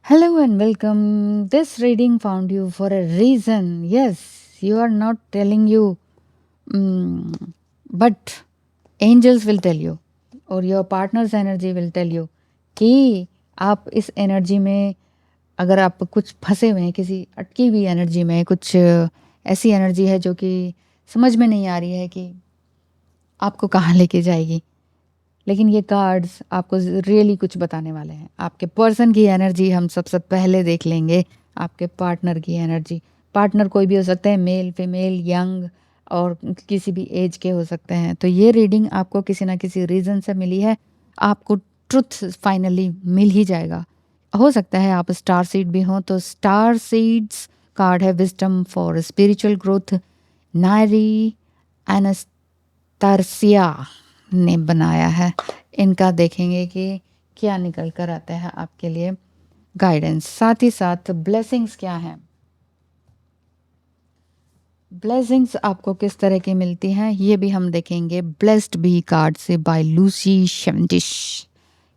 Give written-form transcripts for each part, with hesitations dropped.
Hello and welcome. This reading found you for a reason. Yes, you are not telling you, but angels will tell you, और your partner's energy will tell you कि आप इस energy में अगर आप कुछ फंसे हुए हैं किसी अटकी हुई एनर्जी में, कुछ ऐसी एनर्जी है जो कि समझ में नहीं आ रही है कि आपको कहाँ लेके जाएगी, लेकिन ये कार्ड्स आपको रियली कुछ बताने वाले हैं। आपके पर्सन की एनर्जी हम सबसे पहले देख लेंगे, आपके पार्टनर की एनर्जी। पार्टनर कोई भी हो सकते हैं, मेल फीमेल यंग और किसी भी एज के हो सकते हैं। तो ये रीडिंग आपको किसी ना किसी रीज़न से मिली है, आपको ट्रुथ फाइनली मिल ही जाएगा। हो सकता है आप स्टार सीड भी हों, तो स्टार सीड्स कार्ड है विजडम फॉर स्पिरिचुअल ग्रोथ। नारी एनास्तासिया ने बनाया है। इनका देखेंगे कि क्या निकल कर आता है आपके लिए गाइडेंस। साथ ही साथ ब्लेसिंग्स क्या हैं, ब्लेसिंग्स आपको किस तरह की मिलती हैं ये भी हम देखेंगे। ब्लेस्ड बी कार्ड से बाय लूसी शेवंटिश।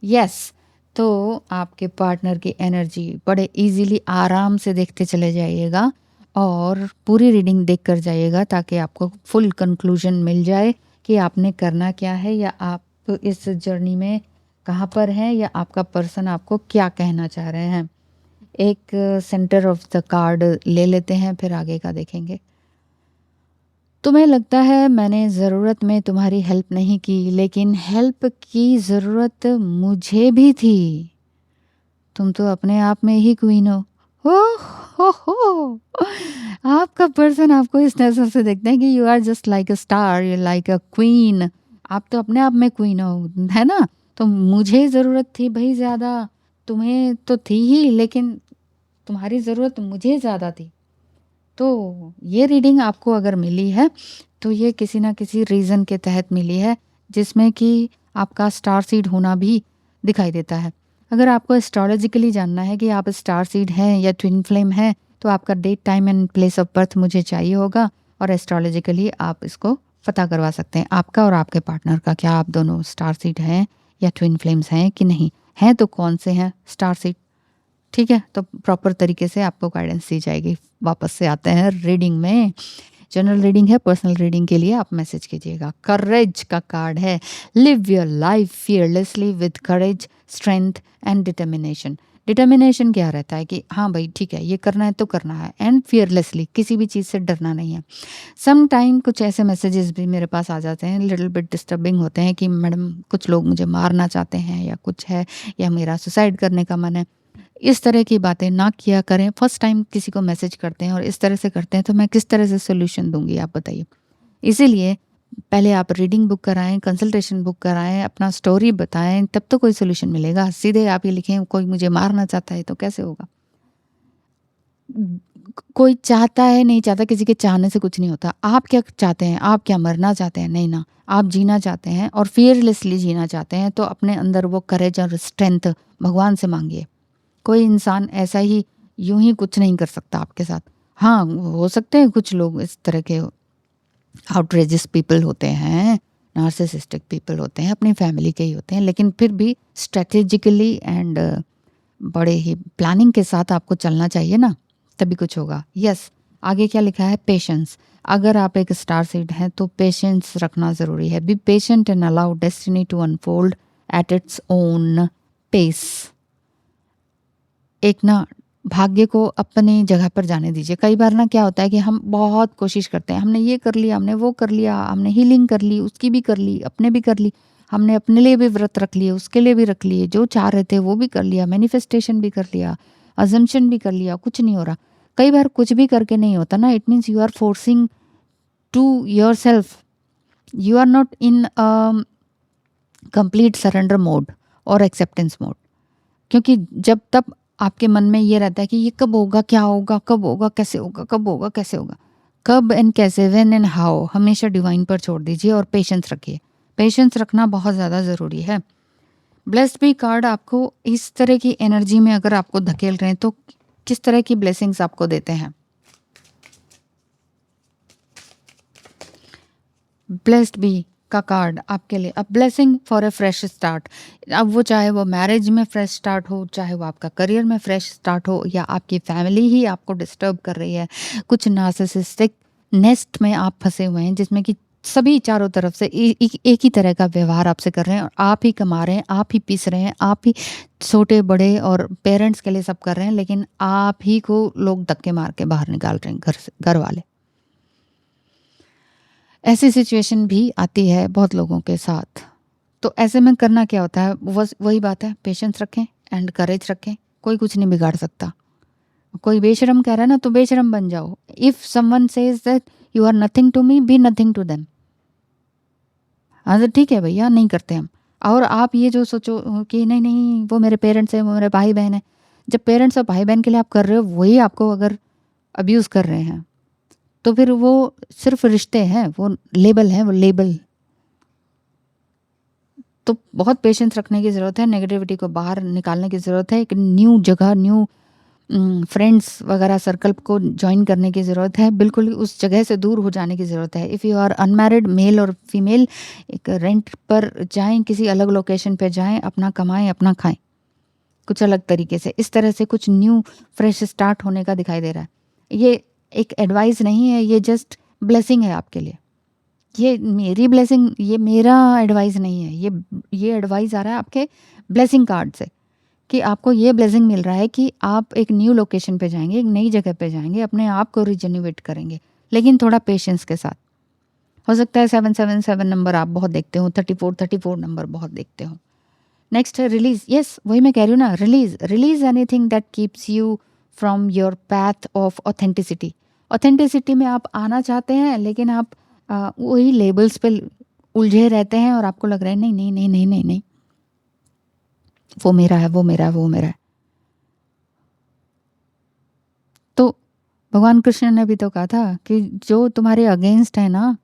यस, तो आपके पार्टनर की एनर्जी बड़े इजीली आराम से देखते चले जाइएगा और पूरी रीडिंग देख कर जाइएगा ताकि आपको फुल कंक्लूजन मिल जाए कि आपने करना क्या है, या आप इस जर्नी में कहाँ पर हैं, या आपका पर्सन आपको क्या कहना चाह रहे हैं। एक सेंटर ऑफ द कार्ड ले लेते हैं, फिर आगे का देखेंगे। तुम्हें लगता है मैंने ज़रूरत में तुम्हारी हेल्प नहीं की, लेकिन हेल्प की ज़रूरत मुझे भी थी। तुम तो अपने आप में ही क्वीन हो। हो आपका पर्सन आपको इस नज़र से देखते हैं कि you are just like a star, you like a queen. आप तो अपने आप में क्वीन हो, है ना। तो मुझे ज़रूरत थी भाई ज़्यादा, तुम्हें तो थी ही, लेकिन तुम्हारी ज़रूरत मुझे ज़्यादा थी। तो ये रीडिंग आपको अगर मिली है तो ये किसी ना किसी रीज़न के तहत मिली है, जिसमें कि आपका स्टार सीड होना भी दिखाई देता है। अगर आपको एस्ट्रोलॉजिकली जानना है कि आप स्टार सीड हैं या ट्विन फ्लेम हैं, तो आपका date time and place of birth मुझे चाहिए होगा, और एस्ट्रोलॉजिकली आप इसको पता करवा सकते हैं आपका और आपके पार्टनर का। क्या आप दोनों स्टार सीड हैं या ट्विन फ्लेम्स हैं कि नहीं हैं, तो कौन से हैं स्टार सीड। ठीक है, तो प्रॉपर तरीके से आपको गाइडेंस दी जाएगी। वापस से आते हैं रीडिंग में। जनरल रीडिंग है, पर्सनल रीडिंग के लिए आप मैसेज कीजिएगा। करेज का कार्ड है। Live your life fearlessly with courage, strength and determination. Determination क्या रहता है कि हाँ भाई ठीक है, ये करना है तो करना है, एंड फियरलेसली, किसी भी चीज़ से डरना नहीं है। सम टाइम कुछ ऐसे मैसेजेस भी मेरे पास आ जाते हैं, लिटिल बिट डिस्टर्बिंग होते हैं कि मैडम कुछ लोग मुझे मारना चाहते हैं या कुछ है, या मेरा सुसाइड करने का मन है। इस तरह की बातें ना किया करें। फर्स्ट टाइम किसी को मैसेज करते हैं और इस तरह से करते हैं, तो मैं किस तरह से सोल्यूशन दूंगी, आप बताइए। इसीलिए पहले आप रीडिंग बुक कराएं, कंसल्टेशन बुक कराएं, अपना स्टोरी बताएं, तब तो कोई सोल्यूशन मिलेगा। सीधे आप ये लिखें कोई मुझे मारना चाहता है, तो कैसे होगा। कोई चाहता है नहीं चाहता, किसी के चाहने से कुछ नहीं होता। आप क्या चाहते हैं, आप क्या मरना चाहते हैं, नहीं ना। आप जीना चाहते हैं और फियरलेसली जीना चाहते हैं, तो अपने अंदर वो करेज और स्ट्रेंथ भगवान से मांगिए। कोई इंसान ऐसा ही यूं ही कुछ नहीं कर सकता आपके साथ। हाँ, हो सकते हैं कुछ लोग इस तरह के आउटरेजियस पीपल होते हैं, नार्सिसिस्टिक पीपल होते हैं, अपनी फैमिली के ही होते हैं, लेकिन फिर भी स्ट्रेटेजिकली एंड बड़े ही प्लानिंग के साथ आपको चलना चाहिए ना, तभी कुछ होगा। यस, आगे क्या लिखा है, पेशेंस। अगर आप एक स्टार सीड हैं तो पेशेंस रखना ज़रूरी है। Be patient and allow destiny to unfold at its own pace. एक ना भाग्य को अपनी जगह पर जाने दीजिए। कई बार ना क्या होता है कि हम बहुत कोशिश करते हैं, हमने ये कर लिया, हमने वो कर लिया, हमने हीलिंग कर ली, उसकी भी कर ली, अपने भी कर ली, हमने अपने लिए भी व्रत रख लिए, उसके लिए भी रख लिए, जो चाह रहे थे वो भी कर लिया, मैनिफेस्टेशन भी कर लिया, अजम्पशन भी कर लिया, कुछ नहीं हो रहा। कई बार कुछ भी करके नहीं होता ना, it means you are forcing to your self, you are not in complete surrender mode और एक्सेप्टेंस मोड। क्योंकि जब तब आपके मन में ये रहता है कि ये कब होगा, क्या होगा, कब होगा, कैसे होगा, कब होगा, कैसे होगा, कब एंड कैसे, व्हेन एंड हाउ, हमेशा डिवाइन पर छोड़ दीजिए और पेशेंस रखिए। पेशेंस रखना बहुत ज़्यादा ज़रूरी है। ब्लेस्ड बी कार्ड आपको इस तरह की एनर्जी में अगर आपको धकेल रहे हैं तो किस तरह की ब्लेसिंग्स आपको देते हैं। ब्लेस्ड बी का कार्ड आपके लिए a blessing for a fresh start. अब वो चाहे वो मैरिज में फ्रेश स्टार्ट हो, चाहे वो आपका करियर में फ्रेश स्टार्ट हो, या आपकी फैमिली ही आपको डिस्टर्ब कर रही है, कुछ नार्सिसिस्टिक नेस्ट में आप फंसे हुए हैं जिसमें कि सभी चारों तरफ से एक ही तरह का व्यवहार आपसे कर रहे हैं, और आप ही कमा रहे हैं, आप ही पीस रहे हैं, आप ही छोटे बड़े और पेरेंट्स के लिए सब कर रहे हैं, लेकिन आप ही को लोग धक्के मार के बाहर निकाल रहे हैं घर से, घर वाले। ऐसी सिचुएशन भी आती है बहुत लोगों के साथ। तो ऐसे में करना क्या होता है, बस वही बात है, पेशेंस रखें एंड करेज रखें। कोई कुछ नहीं बिगाड़ सकता। कोई बेशरम कह रहा है ना, तो बेशरम बन जाओ। If someone says that you are nothing to me, be nothing to them. हाँ तो ठीक है भैया, नहीं करते हम। और आप ये जो सोचो कि नहीं नहीं वो मेरे पेरेंट्स हैं, वो मेरे भाई बहन है, जब पेरेंट्स और भाई बहन के लिए आप कर रहे हो, वही आपको अगर अब्यूज़ कर रहे हैं, तो फिर वो सिर्फ रिश्ते हैं, वो लेबल है, वो लेबल। तो बहुत पेशेंस रखने की ज़रूरत है, नेगेटिविटी को बाहर निकालने की ज़रूरत है, एक न्यू जगह, न्यू फ्रेंड्स वगैरह सर्कल को ज्वाइन करने की ज़रूरत है, बिल्कुल उस जगह से दूर हो जाने की ज़रूरत है। If you are unmarried male और फीमेल, एक रेंट पर जाएं, किसी अलग लोकेशन पे जाएं, अपना कमाएं, अपना खाएं, कुछ अलग तरीके से। इस तरह से कुछ न्यू फ्रेश स्टार्ट होने का दिखाई दे रहा है। ये एक एडवाइस नहीं है, ये जस्ट ब्लेसिंग है आपके लिए। ये मेरी ब्लेसिंग, ये मेरा एडवाइस नहीं है, ये एडवाइस आ रहा है आपके ब्लेसिंग कार्ड से, कि आपको ये ब्लेसिंग मिल रहा है कि आप एक न्यू लोकेशन पे जाएंगे, एक नई जगह पे जाएंगे, अपने आप को रिजेन्युएट करेंगे, लेकिन थोड़ा पेशेंस के साथ। हो सकता है 777 नंबर आप बहुत देखते हो, 34 नंबर बहुत देखते हो। नेक्स्ट है रिलीज। यस, वही मैं कह रही हूँ ना, release anything that keeps you from your path of authenticity. Authenticity में आप आना चाहते हैं, लेकिन आप वही लेबल्स पे उलझे रहते हैं, और आपको लग रहा है नहीं नहीं नहीं नहीं नहीं नहीं, वो मेरा है, वो मेरा है, वो मेरा है। तो भगवान कृष्ण ने भी तो कहा था कि जो तुम्हारे अगेंस्ट है ना,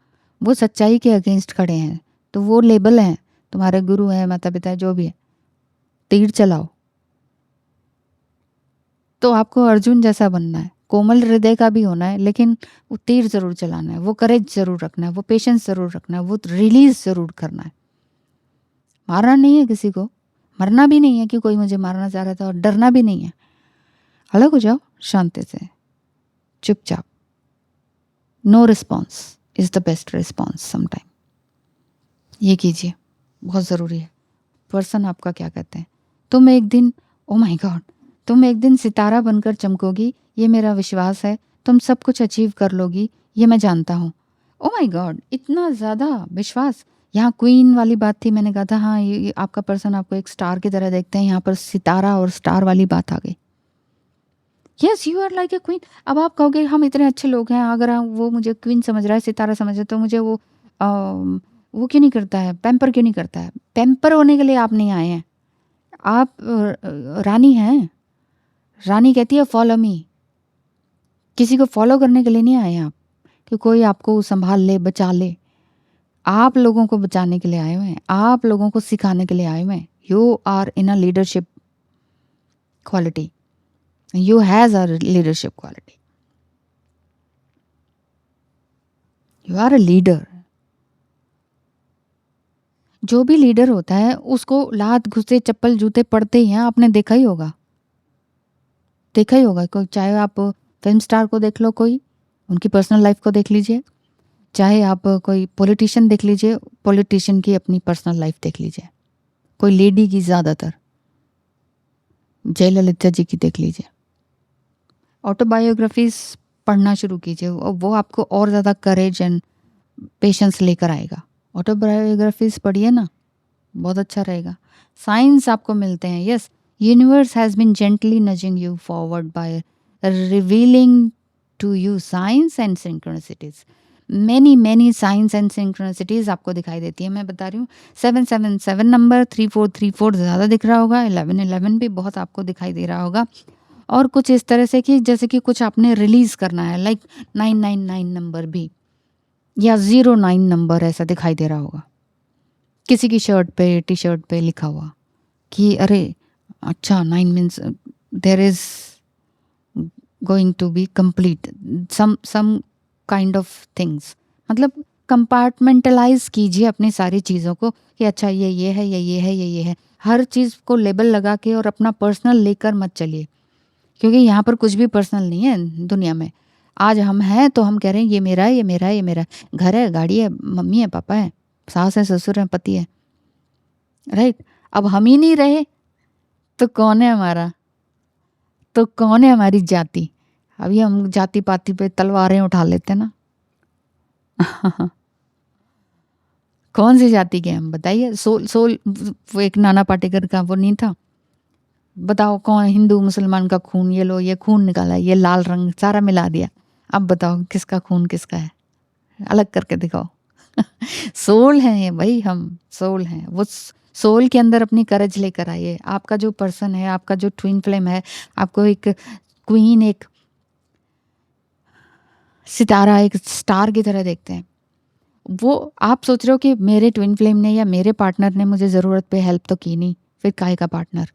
वो सच्चाई के अगेंस्ट खड़े हैं, तो वो लेबल हैं, तुम्हारे गुरु हैं, माता पिता है, जो भी है, तीर चलाओ। तो आपको अर्जुन जैसा बनना है, कोमल हृदय का भी होना है, लेकिन वो तीर जरूर चलाना है, वो करेज जरूर रखना है, वो पेशेंस जरूर रखना है, वो रिलीज जरूर करना है। मारना नहीं है किसी को, मरना भी नहीं है कि कोई मुझे मारना चाह रहा था, और डरना भी नहीं है। अलग हो जाओ शांति से, चुपचाप। No response is the best response sometime. ये कीजिए, बहुत ज़रूरी है। पर्सन आपका क्या कहते हैं, तुम एक दिन, ओ माय गॉड, तुम एक दिन सितारा बनकर चमकोगी, ये मेरा विश्वास है। तुम सब कुछ अचीव कर लोगी, ये मैं जानता हूँ। ओ माय गॉड, इतना ज़्यादा विश्वास। यहाँ क्वीन वाली बात थी, मैंने कहा था हाँ ये आपका पर्सन आपको एक स्टार की तरह देखते हैं, यहाँ पर सितारा और स्टार वाली बात आ गई। Yes, you are like a queen. अब आप कहोगे हम इतने अच्छे लोग हैं, अगर वो मुझे क्वीन समझ रहा है, सितारा समझ रहा है, तो मुझे वो क्यों नहीं करता है, पैम्पर क्यों नहीं करता है? पैम्पर होने के लिए आप नहीं आए हैं, आप रानी हैं। रानी कहती है फॉलो मी, किसी को फॉलो करने के लिए नहीं आए हैं आप, कि कोई आपको संभाल ले, बचा ले। आप लोगों को बचाने के लिए आए हुए हैं, आप लोगों को सिखाने के लिए आए हुए हैं। You are in a leadership quality, you has a leadership quality, you are a leader. जो भी लीडर होता है उसको लात घुसे चप्पल जूते पड़ते ही हैं, आपने देखा ही होगा, देखा ही होगा। कोई, चाहे आप फिल्म स्टार को देख लो, कोई उनकी पर्सनल लाइफ को देख लीजिए, चाहे आप कोई पॉलिटिशियन देख लीजिए, पॉलिटिशियन की अपनी पर्सनल लाइफ देख लीजिए, कोई लेडी की, ज़्यादातर जयललिता जी की देख लीजिए। ऑटोबायोग्राफीज पढ़ना शुरू कीजिए, और वो आपको और ज़्यादा करेज एंड पेशेंस लेकर आएगा। ऑटोबायोग्राफीज पढ़िए ना, बहुत अच्छा रहेगा। साइंस आपको मिलते हैं। Yes, universe has been gently nudging you forward by revealing to you science and synchronicities. Many many science and synchronicities आपको दिखाई देती है। मैं बता रही हूँ, 777 नंबर, 3434 ज़्यादा दिख रहा होगा, 1111 भी बहुत आपको दिखाई दे रहा होगा, और कुछ इस तरह से कि जैसे कि कुछ आपने रिलीज़ करना है, लाइक 999 नंबर भी, या 09 नंबर ऐसा दिखाई दे रहा होगा किसी की शर्ट पे, टी शर्ट पे लिखा हुआ कि अरे अच्छा, 9 means there is going to be complete some kind of things, मतलब कंपार्टमेंटलाइज कीजिए अपनी सारी चीज़ों को कि अच्छा ये है, ये है, ये है। हर चीज़ को लेबल लगा के और अपना पर्सनल लेकर मत चलिए, क्योंकि यहाँ पर कुछ भी पर्सनल नहीं है दुनिया में। आज हम हैं तो हम कह रहे हैं ये मेरा है, ये मेरा है, ये मेरा है। घर है, गाड़ी है, मम्मी है, पापा है, सास है, ससुर है, पति है, राइट। अब हम ही नहीं रहे तो कौन है हमारा, तो कौन है हमारी जाति। अभी हम जाति पाति पे तलवारें उठा लेते हैं ना। कौन सी जाति के हम बताइए। सोल सोल वो एक नाना पाटेकर का वो नहीं था, बताओ कौन, हिंदू मुसलमान का खून, ये लो ये खून निकाला, ये लाल रंग सारा मिला दिया, अब बताओ किसका खून किसका है, अलग करके दिखाओ। सोल है ये भाई, हम सोल हैं। वो सोल के अंदर अपनी करज लेकर आइए। आपका जो पर्सन है, आपका जो ट्विन फ्लेम है, आपको एक क्वीन, एक सितारा, एक स्टार की तरह देखते हैं। वो आप सोच रहे हो कि मेरे ट्विन फ्लेम ने या मेरे पार्टनर ने मुझे ज़रूरत पे हेल्प तो की नहीं, फिर काहे का पार्टनर।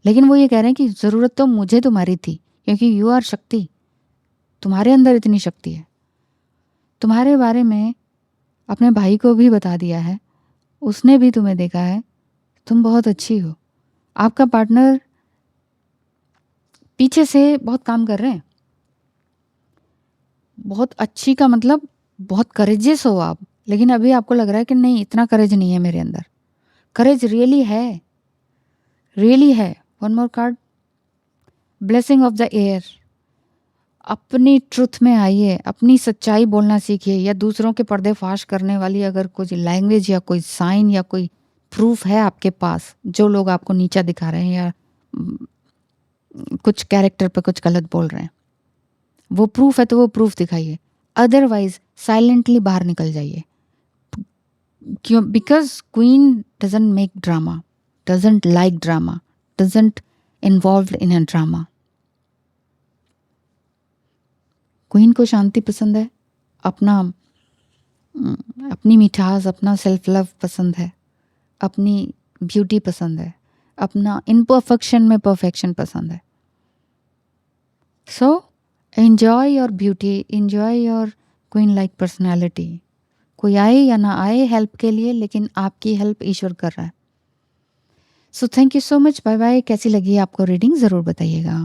लेकिन वो ये कह रहे हैं कि ज़रूरत तो मुझे तुम्हारी थी, क्योंकि यू आर शक्ति, तुम्हारे अंदर इतनी शक्ति है। तुम्हारे बारे में अपने भाई को भी बता दिया है, उसने भी तुम्हें देखा है, तुम बहुत अच्छी हो। आपका पार्टनर पीछे से बहुत काम कर रहे हैं, बहुत अच्छी का मतलब बहुत करेजियस हो आप, लेकिन अभी आपको लग रहा है कि नहीं इतना करेज नहीं है मेरे अंदर। करेज रियली है। One more card, blessing of the air. अपनी ट्रुथ में आइए, अपनी सच्चाई बोलना सीखिए, या दूसरों के पर्दे फाश करने वाली अगर कोई लैंग्वेज या कोई साइन या कोई प्रूफ है आपके पास, जो लोग आपको नीचा दिखा रहे हैं या कुछ कैरेक्टर पे कुछ गलत बोल रहे हैं, वो प्रूफ है तो वो प्रूफ दिखाइए, अदरवाइज साइलेंटली बाहर निकल जाइए। क्यों? Because queen doesn't make drama, doesn't like drama, doesn't involve in a drama. Queen को शांति पसंद है, अपना अपनी मिठास, अपना सेल्फ लव पसंद है, अपनी ब्यूटी पसंद है, अपना इम्परफेक्शन में परफेक्शन पसंद है। So enjoy your beauty, enjoy your queen like personality. कोई आए या ना आए हेल्प के लिए, लेकिन आपकी हेल्प ईश्वर कर रहा है। So thank you so much, bye bye. कैसी लगी आपको रीडिंग ज़रूर बताइएगा।